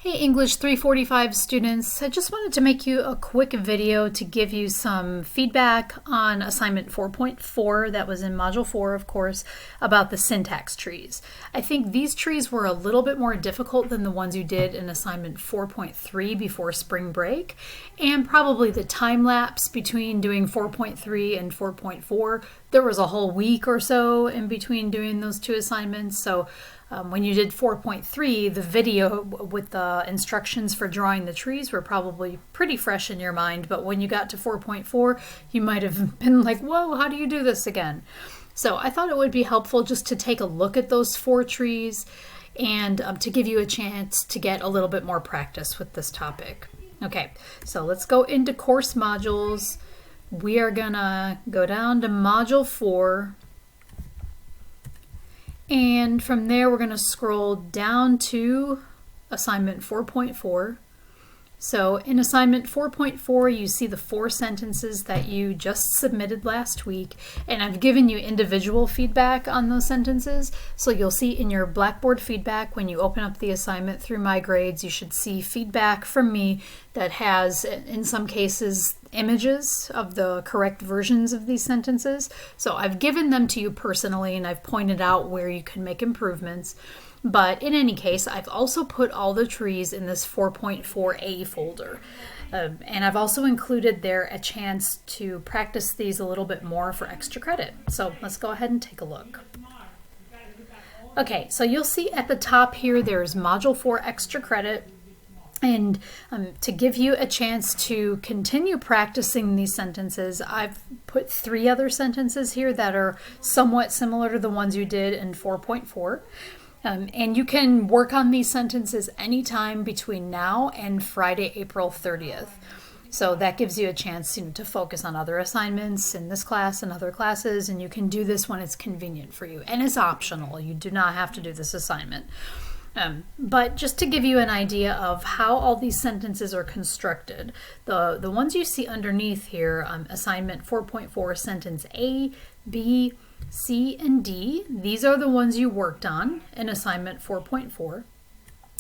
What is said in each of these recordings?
Hey English 345 students, I just wanted to make you a quick video to give you some feedback on assignment 4.4 that was in module 4, of course, about the syntax trees. I think these trees were a little bit more difficult than the ones you did in assignment 4.3 before spring break, and probably the time lapse between doing 4.3 and 4.4. There was a whole week or so in between doing those two assignments, so when you did 4.3, the video with the instructions for drawing the trees were probably pretty fresh in your mind, but when you got to 4.4, you might have been like, whoa, how do you do this again? So I thought it would be helpful just to take a look at those 4 trees and to give you a chance to get a little bit more practice with this topic. Okay, so let's go into course modules. We are gonna go down to module 4. And from there, we're going to scroll down to assignment 4.4. So in assignment 4.4, you see the 4 sentences that you just submitted last week, and I've given you individual feedback on those sentences. So you'll see in your Blackboard feedback, when you open up the assignment through My Grades, you should see feedback from me that has, in some cases, images of the correct versions of these sentences. So I've given them to you personally, and I've pointed out where you can make improvements. But in any case, I've also put all the trees in this 4.4a folder. And I've also included there a chance to practice these a little bit more for extra credit. So let's go ahead and take a look. Okay, so you'll see at the top here, there's Module 4 extra credit. And to give you a chance to continue practicing these sentences, I've put 3 other sentences here that are somewhat similar to the ones you did in 4.4. And you can work on these sentences anytime between now and Friday, April 30th. So that gives you a chance to focus on other assignments in this class and other classes, and you can do this when it's convenient for you. And it's optional. You do not have to do this assignment. But just to give you an idea of how all these sentences are constructed, the ones you see underneath here, assignment 4.4, sentence A, B, C, and D, these are the ones you worked on in assignment 4.4.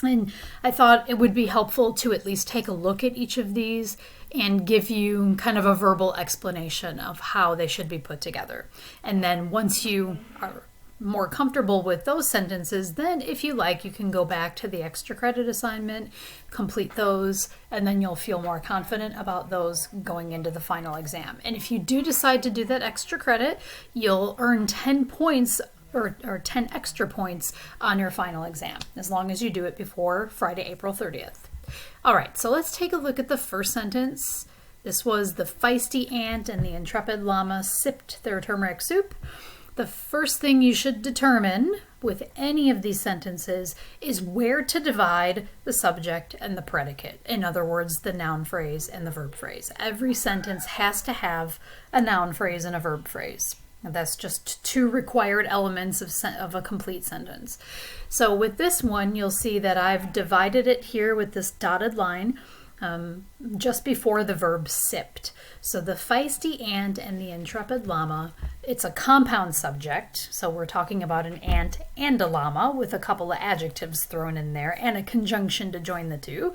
And I thought it would be helpful to at least take a look at each of these and give you kind of a verbal explanation of how they should be put together. And then once you are more comfortable with those sentences, then if you like, you can go back to the extra credit assignment, complete those, and then you'll feel more confident about those going into the final exam. And if you do decide to do that extra credit, you'll earn 10 points or 10 extra points on your final exam, as long as you do it before Friday, April 30th. All right, so let's take a look at the first sentence. This was the feisty ant and the intrepid llama sipped their turmeric soup. The first thing you should determine with any of these sentences is where to divide the subject and the predicate. In other words, the noun phrase and the verb phrase. Every sentence has to have a noun phrase and a verb phrase. And that's just 2 required elements of a complete sentence. So with this one, you'll see that I've divided it here with this dotted line just before the verb sipped. So the feisty ant and the intrepid llama, it's a compound subject. So we're talking about an ant and a llama with a couple of adjectives thrown in there and a conjunction to join the 2.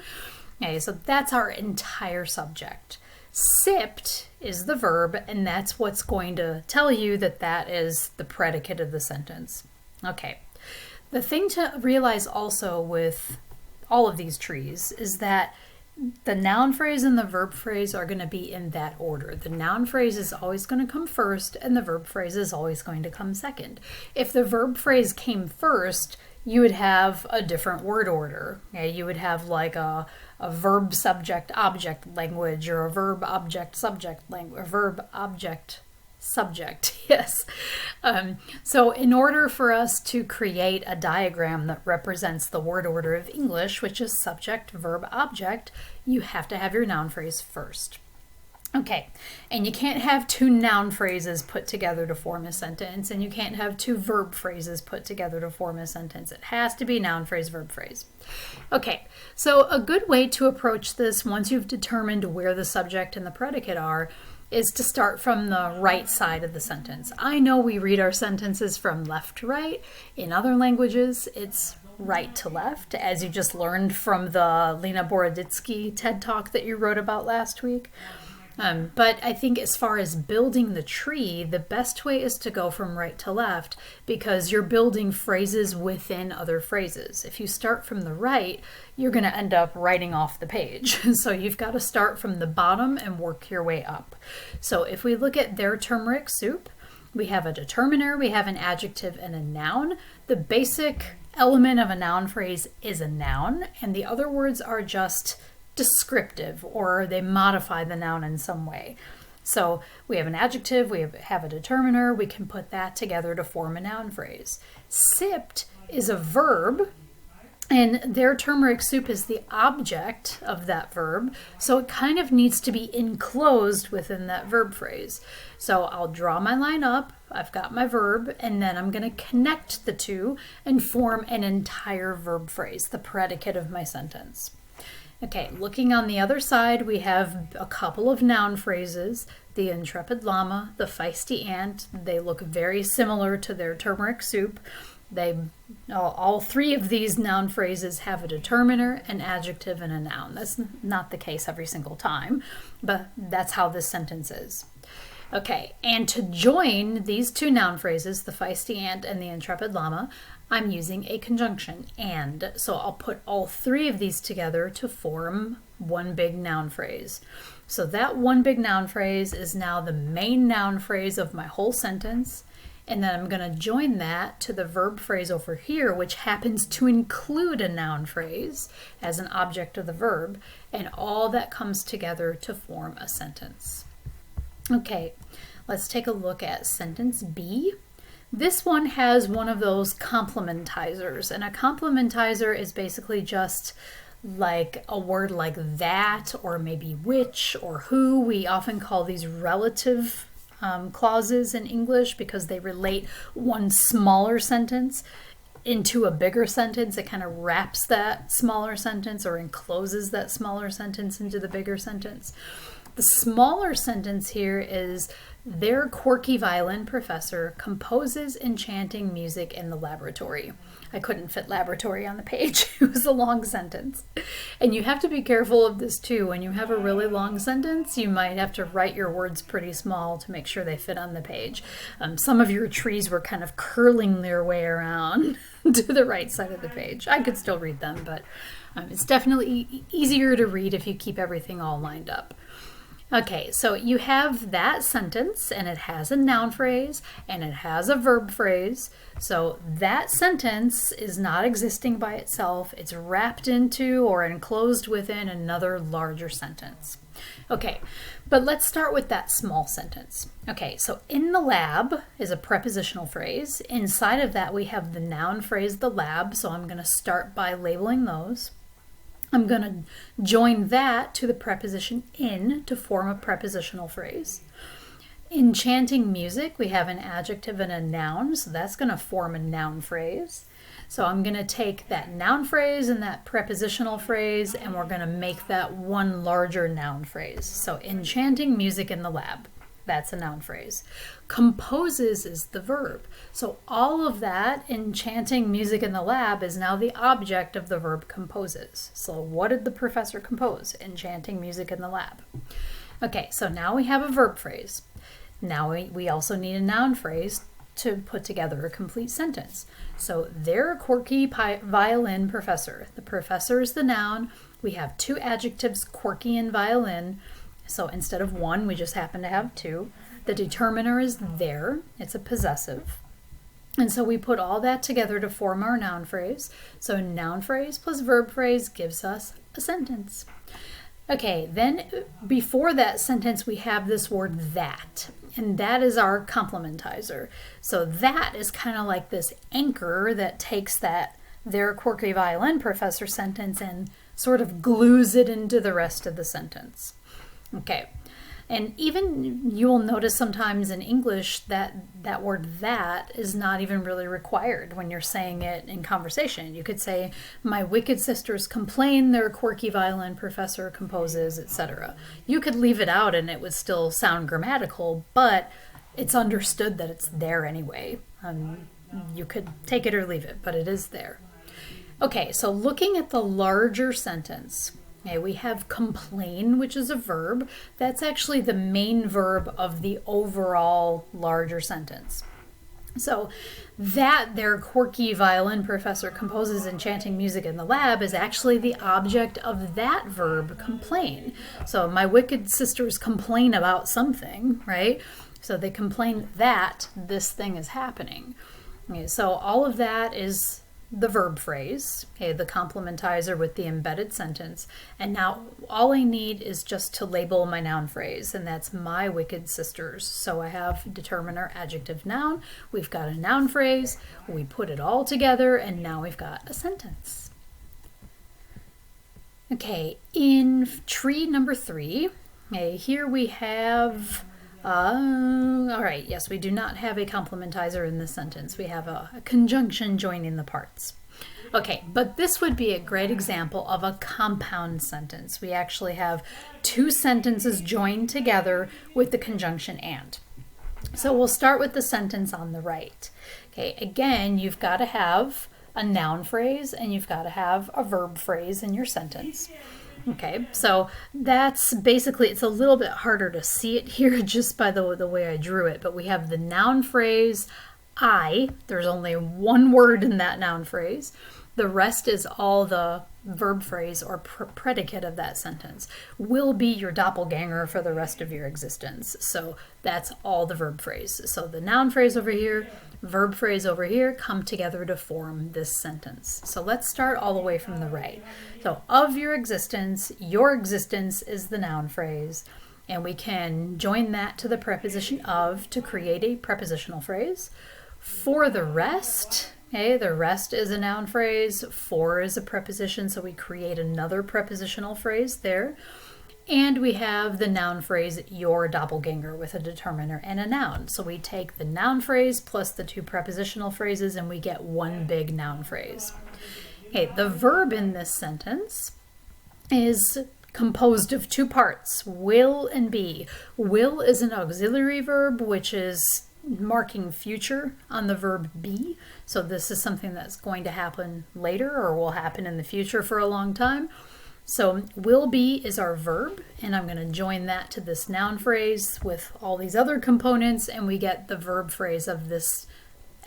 Okay, so that's our entire subject. Sipped is the verb, and that's what's going to tell you that that is the predicate of the sentence. Okay, the thing to realize also with all of these trees is that the noun phrase and the verb phrase are going to be in that order. The noun phrase is always going to come first, and the verb phrase is always going to come second. If the verb phrase came first, you would have a different word order. Okay? You would have like a verb subject object language, or a verb object subject language, or verb object subject, yes. So in order for us to create a diagram that represents the word order of English, which is subject, verb, object, you have to have your noun phrase first. Okay, and you can't have 2 noun phrases put together to form a sentence, and you can't have 2 verb phrases put together to form a sentence. It has to be noun phrase, verb phrase. Okay, so a good way to approach this once you've determined where the subject and the predicate are is to start from the right side of the sentence. I know we read our sentences from left to right. In other languages, it's right to left, as you just learned from the Lena Boroditsky TED Talk that you wrote about last week. But I think as far as building the tree, the best way is to go from right to left because you're building phrases within other phrases. If you start from the right, you're going to end up writing off the page. So you've got to start from the bottom and work your way up. So if we look at their turmeric soup, we have a determiner, we have an adjective, and a noun. The basic element of a noun phrase is a noun, and the other words are just descriptive, or they modify the noun in some way. So we have an adjective, we have a determiner, we can put that together to form a noun phrase. Sipped is a verb, and their turmeric soup is the object of that verb, so it kind of needs to be enclosed within that verb phrase. So I'll draw my line up, I've got my verb, and then I'm going to connect the two and form an entire verb phrase, the predicate of my sentence. Okay, looking on the other side, we have a couple of noun phrases. The intrepid llama, the feisty ant, they look very similar to their turmeric soup. All three of these noun phrases have a determiner, an adjective, and a noun. That's not the case every single time, but that's how this sentence is. Okay, and to join these two noun phrases, the feisty ant and the intrepid llama, I'm using a conjunction, and. So I'll put all three of these together to form one big noun phrase. So that one big noun phrase is now the main noun phrase of my whole sentence, and then I'm going to join that to the verb phrase over here, which happens to include a noun phrase as an object of the verb, and all that comes together to form a sentence. Okay, let's take a look at sentence B. This one has one of those complementizers, and a complementizer is basically just like a word like that, or maybe which, or who. We often call these relative clauses in English because they relate one smaller sentence into a bigger sentence. It kind of wraps that smaller sentence or encloses that smaller sentence into the bigger sentence. The smaller sentence here is their quirky violin professor composes enchanting music in the laboratory. I couldn't fit laboratory on the page. It was a long sentence. And you have to be careful of this too. When you have a really long sentence, you might have to write your words pretty small to make sure they fit on the page. Some of your trees were kind of curling their way around to the right side of the page. I could still read them, but it's definitely easier to read if you keep everything all lined up. Okay, so you have that sentence, and it has a noun phrase, and it has a verb phrase. So that sentence is not existing by itself. It's wrapped into or enclosed within another larger sentence. Okay, but let's start with that small sentence. Okay, so in the lab is a prepositional phrase. Inside of that, we have the noun phrase, the lab, so I'm going to start by labeling those. I'm going to join that to the preposition in to form a prepositional phrase. Enchanting music, we have an adjective and a noun, so that's going to form a noun phrase. So I'm going to take that noun phrase and that prepositional phrase, and we're going to make that one larger noun phrase. So enchanting music in the lab. That's a noun phrase. Composes is the verb. So all of that enchanting music in the lab is now the object of the verb composes. So what did the professor compose? Enchanting music in the lab. Okay, so now we have a verb phrase. Now we also need a noun phrase to put together a complete sentence. So their quirky violin professor. The professor is the noun. We have two adjectives, quirky and violin. So instead of one, we just happen to have two. The determiner is their. It's a possessive. And so we put all that together to form our noun phrase. So noun phrase plus verb phrase gives us a sentence. Okay, then before that sentence, we have this word that. And that is our complementizer. So that is kind of like this anchor that takes that their quirky violin professor sentence and sort of glues it into the rest of the sentence. Okay, and even you will notice sometimes in English that that word that is not even really required when you're saying it in conversation. You could say, my wicked sisters complain their quirky violin professor composes, etc. You could leave it out and it would still sound grammatical, but it's understood that it's there anyway. You could take it or leave it, but it is there. Okay, so looking at the larger sentence, okay, we have complain, which is a verb. That's actually the main verb of the overall larger sentence. So that their quirky violin professor composes enchanting music in the lab is actually the object of that verb, complain. So my wicked sisters complain about something, right? So they complain that this thing is happening. Okay, so all of that is the verb phrase, okay, the complementizer with the embedded sentence. And now all I need is just to label my noun phrase, and that's my wicked sisters. So I have determiner, adjective, noun. We've got a noun phrase. We put it all together, and now we've got a sentence. Okay, in tree number 3, okay, here we have all right, yes, we do not have a complementizer in this sentence. We have a conjunction joining the parts. Okay, but this would be a great example of a compound sentence. We actually have 2 sentences joined together with the conjunction and. So we'll start with the sentence on the right. Okay, again, you've got to have a noun phrase and you've got to have a verb phrase in your sentence. Okay, so that's basically, it's a little bit harder to see it here just by the way I drew it, but we have the noun phrase, I. There's only one word in that noun phrase. The rest is all the verb phrase or predicate of that sentence. Will be your doppelganger for the rest of your existence. So that's all the verb phrase. So the noun phrase over here, verb phrase over here come together to form this sentence. So let's start all the way from the right. So of your existence is the noun phrase, and we can join that to the preposition of to create a prepositional phrase. For the rest, okay, the rest is a noun phrase, for is a preposition, so we create another prepositional phrase there. And we have the noun phrase, your doppelganger, with a determiner and a noun. So we take the noun phrase plus the 2 prepositional phrases and we get one big noun phrase. Okay, the verb in this sentence is composed of 2 parts, will and be. Will is an auxiliary verb, which is marking future on the verb be. So this is something that's going to happen later or will happen in the future for a long time. So will be is our verb, and I'm going to join that to this noun phrase with all these other components, and we get the verb phrase of this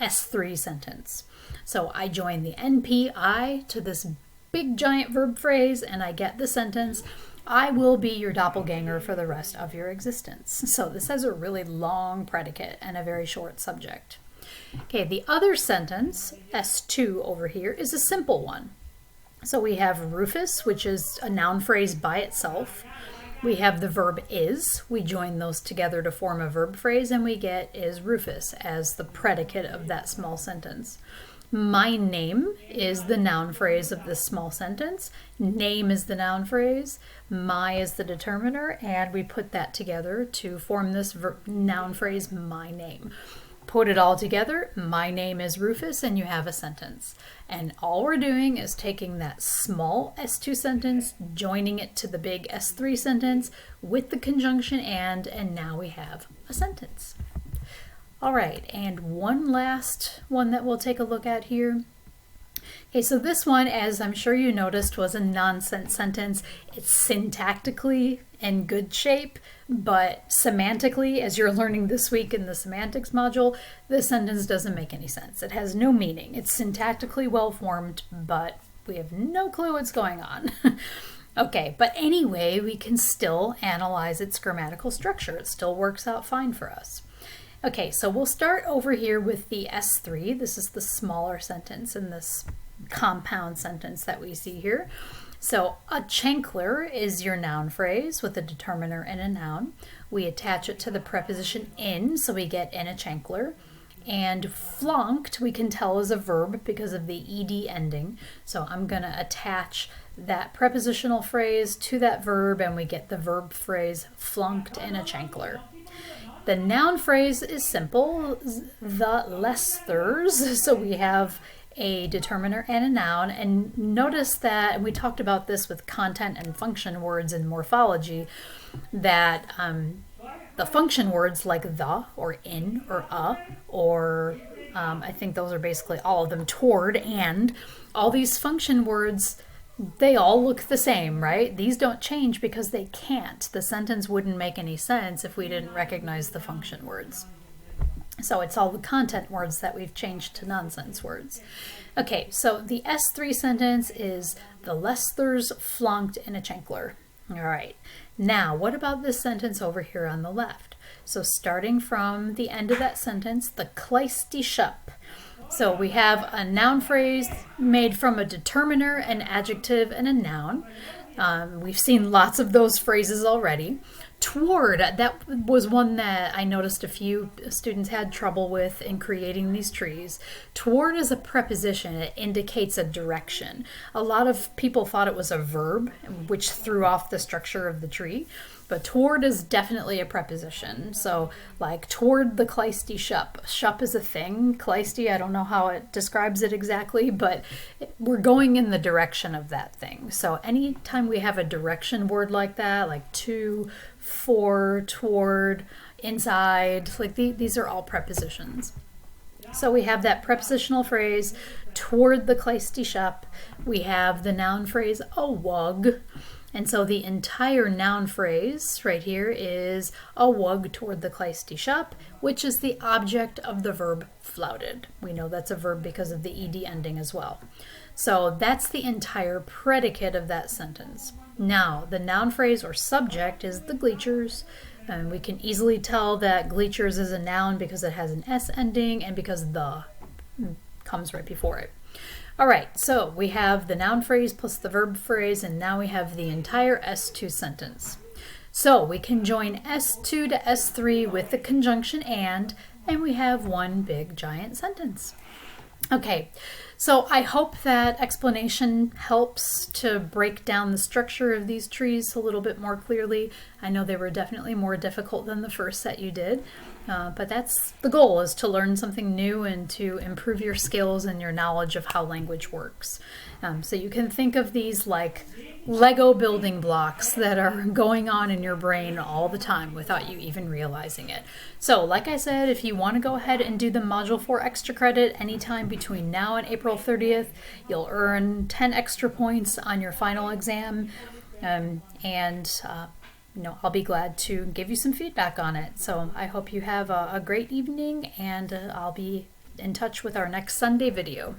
S3 sentence. So I join the NP, I, to this big giant verb phrase, and I get the sentence, I will be your doppelganger for the rest of your existence. So this has a really long predicate and a very short subject. Okay, the other sentence, S2 over here, is a simple one. So we have Rufus, which is a noun phrase by itself. We have the verb is. We join those together to form a verb phrase, and we get is Rufus as the predicate of that small sentence. My name is the noun phrase of this small sentence. Name is the noun phrase. My is the determiner, and we put that together to form this noun phrase, my name. Put it all together, my name is Rufus, and you have a sentence. And all we're doing is taking that small S2 sentence, joining it to the big S3 sentence with the conjunction and now we have a sentence. All right, and one last one that we'll take a look at here. Okay, so this one, as I'm sure you noticed, was a nonsense sentence. It's syntactically in good shape, but semantically, as you're learning this week in the semantics module, this sentence doesn't make any sense. It has no meaning. It's syntactically well formed, but we have no clue what's going on. Okay, but anyway, we can still analyze its grammatical structure. It still works out fine for us. Okay, so we'll start over here with the S3. This is the smaller sentence in this compound sentence that we see here. So a chancler is your noun phrase with a determiner and a noun. We attach it to the preposition in, so we get in a chancler. And flunked, we can tell is a verb because of the ed ending. So I'm going to attach that prepositional phrase to that verb, and we get the verb phrase flunked in a chancler. The noun phrase is simple, the Lesters, so we have a determiner and a noun, and notice that, and we talked about this with content and function words in morphology, that the function words like the or in or a or I think those are basically all of them, toward, and all these function words, they all look the same, right? These don't change because they can't. The sentence wouldn't make any sense if we didn't recognize the function words. So it's all the content words that we've changed to nonsense words. Okay, so the S3 sentence is the Lesthers flunked in a Chancellor. All right, now what about this sentence over here on the left? So starting from the end of that sentence, the Kleisty Shup. So we have a noun phrase made from a determiner, an adjective, and a noun. We've seen lots of those phrases already. Toward, that was one that I noticed a few students had trouble with in creating these trees. Toward is a preposition. It indicates a direction. A lot of people thought it was a verb, which threw off the structure of the tree. But toward is definitely a preposition. So like toward the Kleisty Shup. Shup is a thing. Kleisty, I don't know how it describes it exactly, but we're going in the direction of that thing. So anytime we have a direction word like that, like to, for, toward, inside, like these are all prepositions. So we have that prepositional phrase, toward the Kleisty Shup. We have the noun phrase, a wug. And so the entire noun phrase right here is a wug toward the Kleisty Shup, which is the object of the verb flouted. We know that's a verb because of the ed ending as well. So that's the entire predicate of that sentence. Now, the noun phrase or subject is the Gleachers. And we can easily tell that Gleachers is a noun because it has an S ending and because the comes right before it. All right, so we have the noun phrase plus the verb phrase, and now we have the entire S2 sentence. So we can join S2 to S3 with the conjunction and we have one big giant sentence. Okay, so I hope that explanation helps to break down the structure of these trees a little bit more clearly. I know they were definitely more difficult than the first set you did, but that's the goal, is to learn something new and to improve your skills and your knowledge of how language works. So you can think of these like Lego building blocks that are going on in your brain all the time without you even realizing it. So like I said, if you want to go ahead and do the Module 4 extra credit anytime between now and April 30th, you'll earn 10 extra points on your final exam. I'll be glad to give you some feedback on it. So I hope you have a great evening, and I'll be in touch with our next Sunday video.